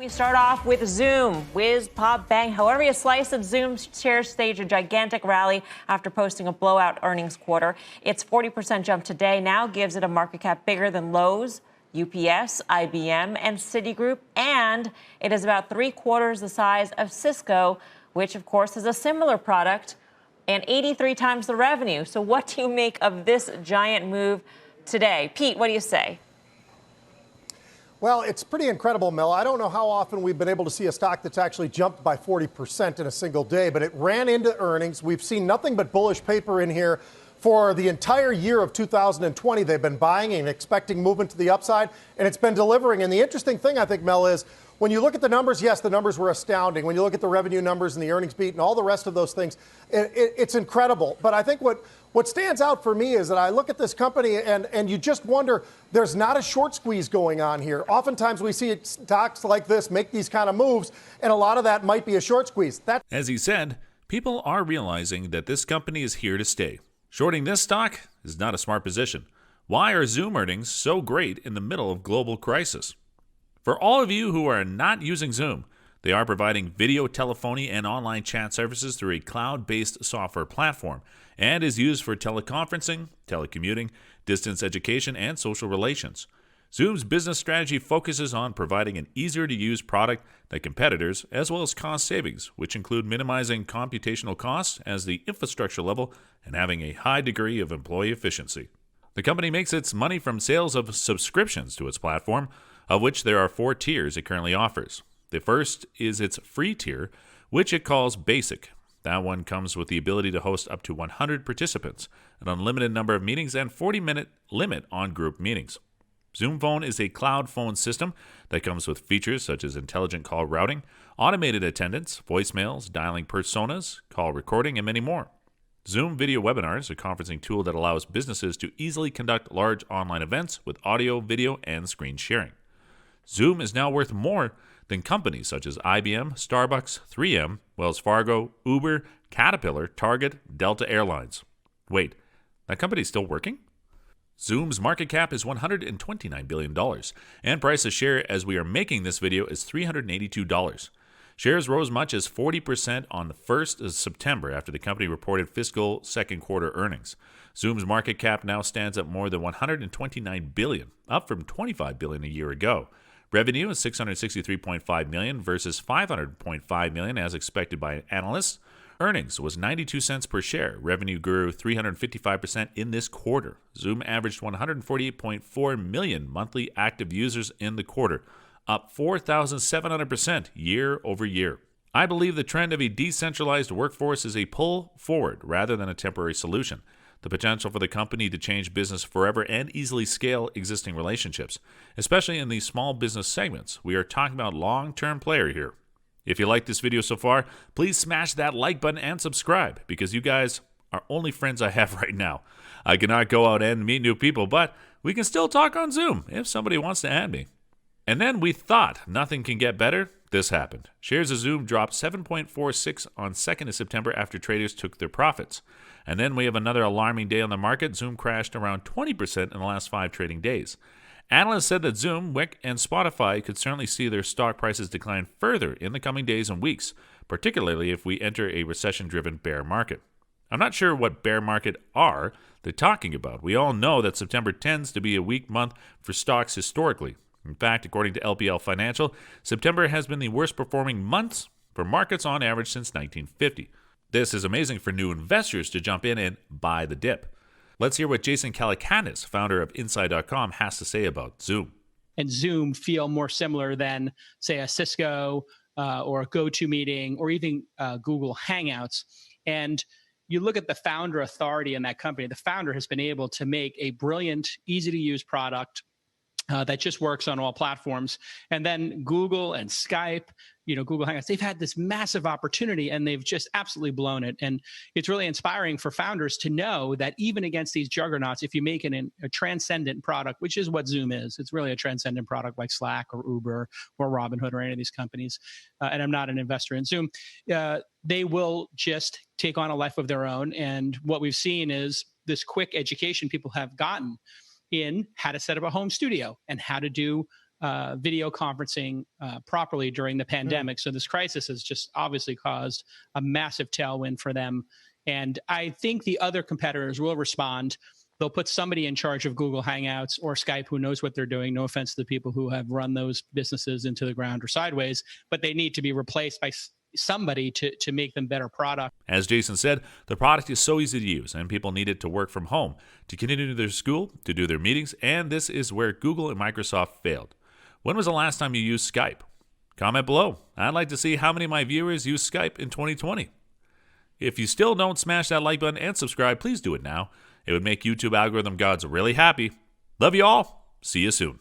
We start off with Zoom. Whiz, pop, bang. However you slice it, Zoom's shares staged a gigantic rally after posting a blowout earnings quarter. Its 40% jump today now gives it a market cap bigger than Lowe's, UPS, IBM, and Citigroup. And it is about 3/4 the size of Cisco, which, of course, is a similar product, and 83 times the revenue. So what do you make of this giant move today? Pete, what do you say? Well, it's pretty incredible, Mel. I don't know how often we've been able to see a stock that's actually jumped by 40% in a single day, but it ran into earnings. We've seen nothing but bullish paper in here for the entire year of 2020. They've been buying and expecting movement to the upside, and it's been delivering. And the interesting thing, I think, Mel, is when you look at the numbers, yes, the numbers were astounding. When you look at the revenue numbers and the earnings beat and all the rest of those things, it's incredible. But I think what stands out for me is that I look at this company and you just wonder, there's not a short squeeze going on here. Oftentimes we see stocks like this make these kind of moves, and a lot of that might be a short squeeze. As he said, people are realizing that this company is here to stay. Shorting this stock is not a smart position. Why are Zoom earnings so great in the middle of global crisis? For all of you who are not using Zoom, they are providing video telephony and online chat services through a cloud-based software platform and is used for teleconferencing, telecommuting, distance education, and social relations. Zoom's business strategy focuses on providing an easier-to-use product than competitors, as well as cost savings, which include minimizing computational costs as the infrastructure level and having a high degree of employee efficiency. The company makes its money from sales of subscriptions to its platform, of which there are 4 tiers it currently offers. The first is its free tier, which it calls Basic. That one comes with the ability to host up to 100 participants, an unlimited number of meetings, and 40-minute limit on group meetings. Zoom Phone is a cloud phone system that comes with features such as intelligent call routing, automated attendance, voicemails, dialing personas, call recording, and many more. Zoom Video Webinars, a conferencing tool that allows businesses to easily conduct large online events with audio, video, and screen sharing. Zoom is now worth more than companies such as IBM, Starbucks, 3M, Wells Fargo, Uber, Caterpillar, Target, Delta Airlines. Wait, that company's still working? Zoom's market cap is $129 billion, and price a share as we are making this video is $382. Shares rose much as 40% on the 1st of September after the company reported fiscal second quarter earnings. Zoom's market cap now stands at more than $129 billion, up from $25 billion a year ago. Revenue is $663.5 million versus $500.5 million as expected by analysts. Earnings was 92 cents per share. Revenue grew 355% in this quarter. Zoom averaged 148.4 million monthly active users in the quarter, up 4,700% year over year. I believe the trend of a decentralized workforce is a pull forward rather than a temporary solution. The potential for the company to change business forever and easily scale existing relationships, especially in these small business segments. We are talking about long-term player here. If you like this video so far, please smash that like button and subscribe because you guys are only friends I have right now. I cannot go out and meet new people, but we can still talk on Zoom if somebody wants to add me. And then we thought nothing can get better. This happened. Shares of Zoom dropped 7.46 on 2nd of September after traders took their profits. And then we have another alarming day on the market. Zoom crashed around 20% in the last 5 trading days. Analysts said that Zoom, Wick, and Spotify could certainly see their stock prices decline further in the coming days and weeks, particularly if we enter a recession-driven bear market. I'm not sure what bear market are they're talking about. We all know that September tends to be a weak month for stocks historically. In fact, according to LPL Financial, September has been the worst performing month for markets on average since 1950. This is amazing for new investors to jump in and buy the dip. Let's hear what Jason Calacanis, founder of Inside.com, has to say about Zoom. And Zoom feel more similar than, say, a Cisco or a GoToMeeting or even Google Hangouts. And you look at the founder authority in that company. The founder has been able to make a brilliant, easy-to-use product that just works on all platforms. And then Google and Skype, Google Hangouts, they've had this massive opportunity and they've just absolutely blown it. And it's really inspiring for founders to know that even against these juggernauts, if you make it a transcendent product, which is what Zoom is, it's really a transcendent product like Slack or Uber or Robinhood or any of these companies. And I'm not an investor in Zoom. They will just take on a life of their own. And what we've seen is this quick education people have gotten in how to set up a home studio and how to do video conferencing properly during the pandemic. So this crisis has just obviously caused a massive tailwind for them. And I think the other competitors will respond. They'll put somebody in charge of Google Hangouts or Skype who knows what they're doing. No offense to the people who have run those businesses into the ground or sideways, but they need to be replaced by somebody to make them better product. As Jason said, the product is so easy to use, and people need it to work from home, to continue their school, to do their meetings, and this is where Google and Microsoft failed. When was the last time you used Skype? Comment below. I'd like to see how many of my viewers use Skype in 2020. If you still don't smash that like button and subscribe, please do it now. It would make YouTube algorithm gods really happy. Love you all. See you soon.